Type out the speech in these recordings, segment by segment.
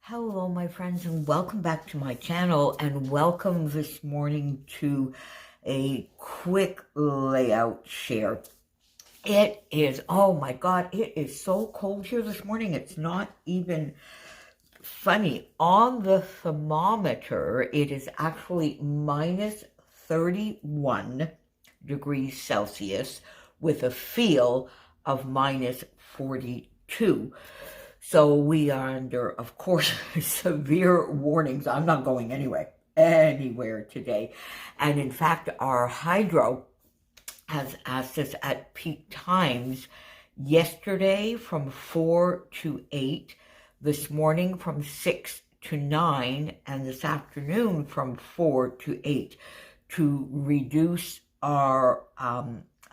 Hello, my friends, and welcome back to my channel, and welcome this morning to a quick layout share. It is, oh my God, it is so cold here this morning. It's not even funny. On the thermometer, it is actually minus 31 degrees Celsius with a feel of minus 42. So we are under, of course, severe warnings. I'm not going anywhere today. And in fact, our hydro has asked us at peak times yesterday from 4 to 8, this morning from 6 to 9, and this afternoon from 4 to 8 to reduce our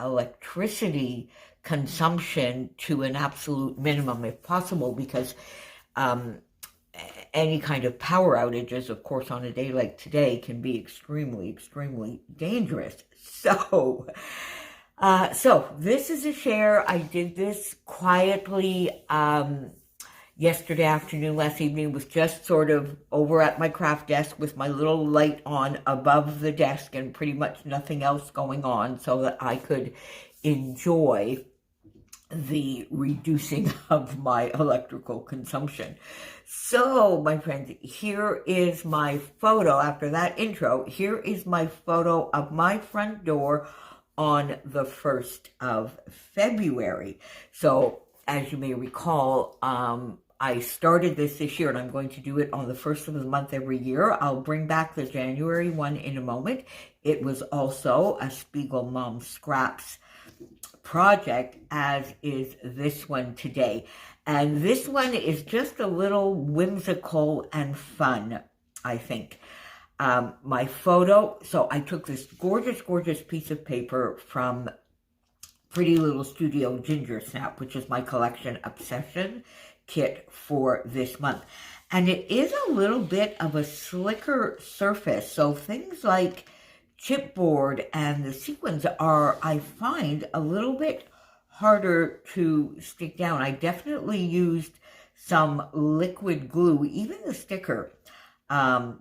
electricity consumption to an absolute minimum if possible, because any kind of power outages, of course, on a day like today can be extremely dangerous. So this is a share. I did this quietly yesterday afternoon, last evening, was just sort of over at my craft desk with my little light on above the desk and pretty much nothing else going on, so that I could enjoy the reducing of my electrical consumption. So, my friends, here is my photo. After that intro, here is my photo of my front door on the 1st of February. So, as you may recall, I started this year, and I'm going to do it on the 1st of the month every year. I'll bring back the January one in a moment. It was also a Spiegelmom Scraps project, as is this one today. And this one is just a little whimsical and fun, I think. My photo, so I took this gorgeous piece of paper from Pretty Little Studio Ginger Snap, which is my collection obsession kit for this month. And it is a little bit of a slicker surface, so things like chipboard and the sequins are, I find, a little bit harder to stick down. I definitely used some liquid glue, even the sticker.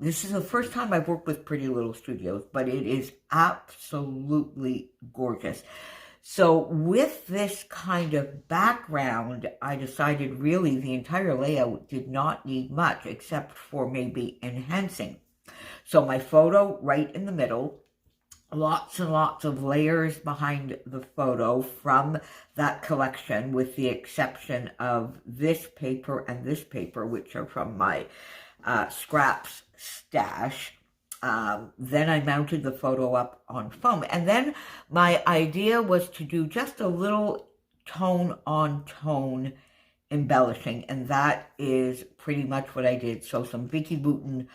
This is the first time I've worked with Pretty Little Studios, but it is absolutely gorgeous. So with this kind of background, I decided really the entire layout did not need much except for maybe enhancing. So my photo right in the middle, lots and lots of layers behind the photo from that collection, with the exception of this paper and this paper, which are from my scraps stash. Then I mounted the photo up on foam. And then my idea was to do just a little tone-on-tone embellishing. And that is pretty much what I did. So some Vicki Boutin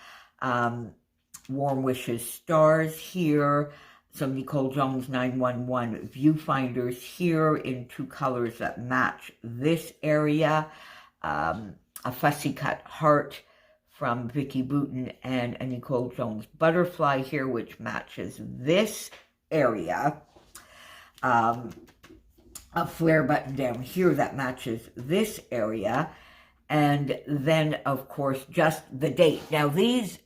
Warm Wishes stars here, some NicoleJones911 viewfinders here in two colors that match this area, a fussy cut heart from Vicki Boutin, and a Nicole Jones butterfly here, which matches this area. A flare button down here that matches this area. And then, of course, just the date. Now, these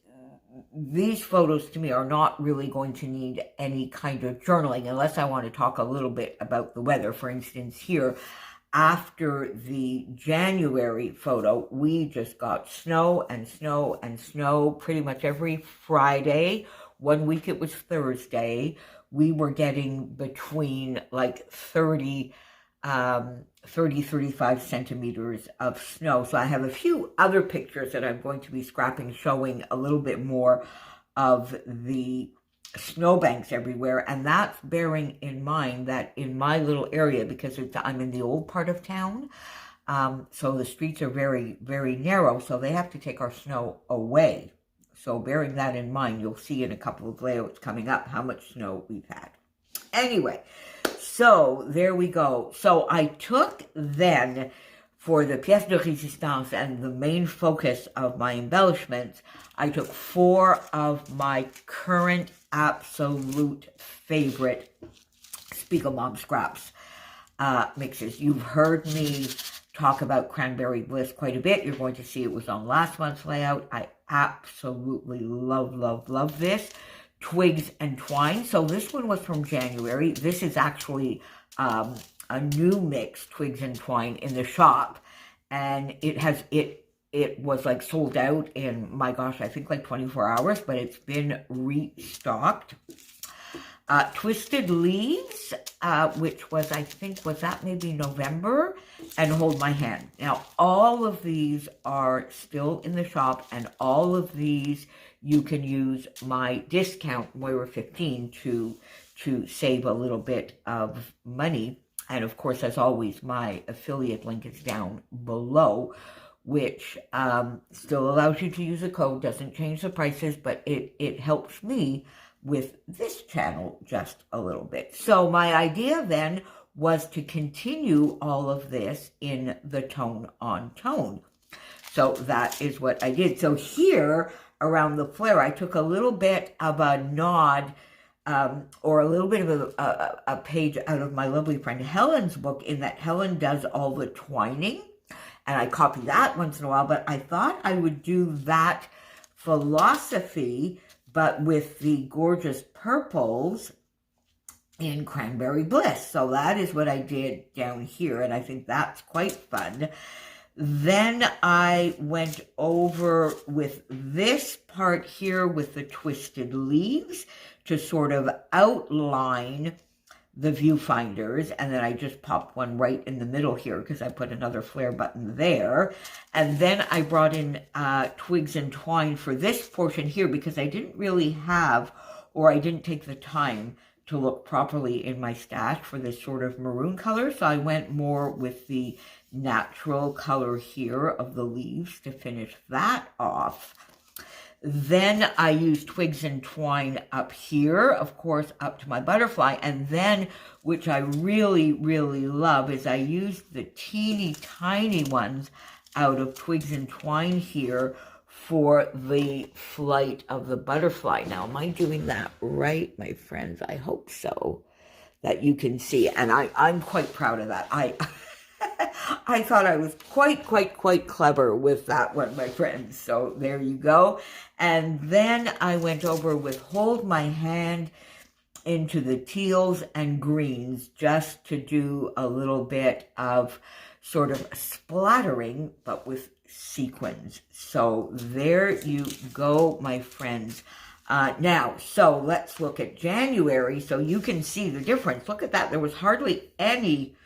photos to me are not really going to need any kind of journaling unless I want to talk a little bit about the weather. For instance, here, after the January photo, we just got snow and snow and snow pretty much every Friday. 1 week it was Thursday. We were getting between like 35 centimeters of snow. So I have a few other pictures that I'm going to be scrapping showing a little bit more of the snowbanks everywhere. And that's bearing in mind that in my little area, because I'm in the old part of town, so the streets are very narrow, so they have to take our snow away. So bearing that in mind, you'll see in a couple of layouts coming up how much snow we've had. Anyway, so there we go. So I took then, for the pièce de résistance and the main focus of my embellishments, I took 4 of my current absolute favorite Spiegelmom Scraps mixes. You've heard me talk about Cranberry Bliss quite a bit. You're going to see it was on last month's layout. I absolutely love this. Twigs and Twine. So this one was from January. This is actually a new mix, Twigs and Twine, in the shop. And it was like sold out in, my gosh, I think like 24 hours, but it's been restocked. Twisted Leaves, which was, I think, was that maybe November? And Hold My Hand. Now, all of these are still in the shop, and all of these you can use my discount, Moira15, to save a little bit of money. And of course, as always, my affiliate link is down below, which still allows you to use a code, doesn't change the prices, but it helps me with this channel just a little bit. So my idea then was to continue all of this in the tone on tone. So that is what I did. So here around the flare, I took a little bit of a nod or a little bit of a page out of my lovely friend Helen's book, in that Helen does all the twining. And I copy that once in a while, but I thought I would do that philosophy, but with the gorgeous purples in Cranberry Bliss. So that is what I did down here, and I think that's quite fun. Then I went over with this part here with the Twisted Leaves to sort of outline the viewfinders, and then I just popped one right in the middle here because I put another flare button there. And then I brought in Twigs and Twine for this portion here because I didn't really have, or I didn't take the time to look properly in my stash for this sort of maroon color. So I went more with the natural color here of the leaves to finish that off. Then I used Twigs and Twine up here, of course, up to my butterfly. And then, which I really love, is I used the teeny tiny ones out of Twigs and Twine here for the flight of the butterfly. Now, am I doing that right, my friends? I hope so, that you can see. And I'm quite proud of that. I thought I was quite clever with that one, my friends. So there you go. And then I went over with Hold My Hand into the teals and greens just to do a little bit of sort of splattering, but with sequins. So there you go, my friends. Now, so let's look at January so you can see the difference. Look at that. There was hardly any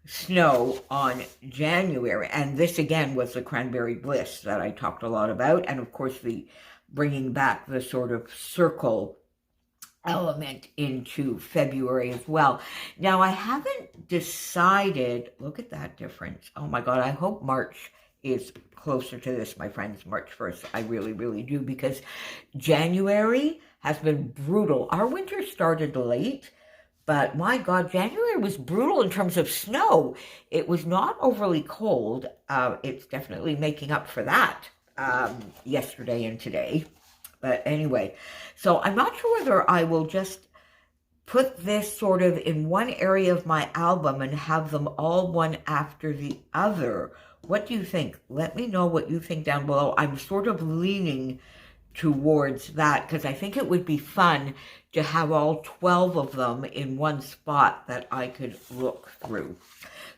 snow on January, and this again was the Cranberry Bliss that I talked a lot about, and of course the bringing back the sort of circle element into February as well. Now I haven't decided, look at that difference. Oh my god, I hope March is closer to this, my friends, March 1st. I really do, because January has been brutal. Our winter started late, but my God, January was brutal in terms of snow. It was not overly cold. It's definitely making up for that yesterday and today. But anyway, so I'm not sure whether I will just put this sort of in one area of my album and have them all one after the other. What do you think? Let me know what you think down below. I'm sort of leaning towards that because I think it would be fun to have all 12 of them in one spot that I could look through.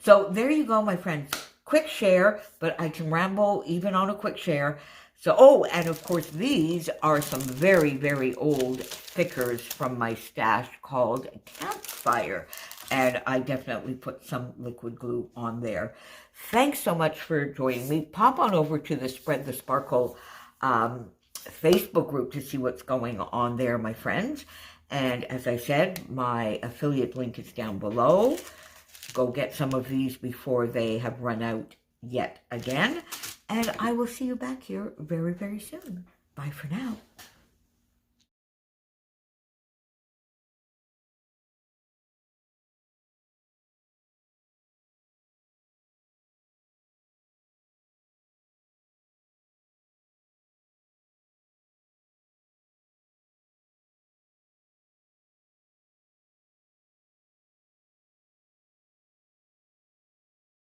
So there you go, my friends. Quick share, but I can ramble even on a quick share. So, oh, and of course, these are some very old stickers from my stash called Campfire. And I definitely put some liquid glue on there. Thanks so much for joining me. Pop on over to the Spread the Sparkle Facebook group to see what's going on there, my friends. And as I said, my affiliate link is down below. Go get some of these before they have run out yet again. And I will see you back here very soon. Bye for now.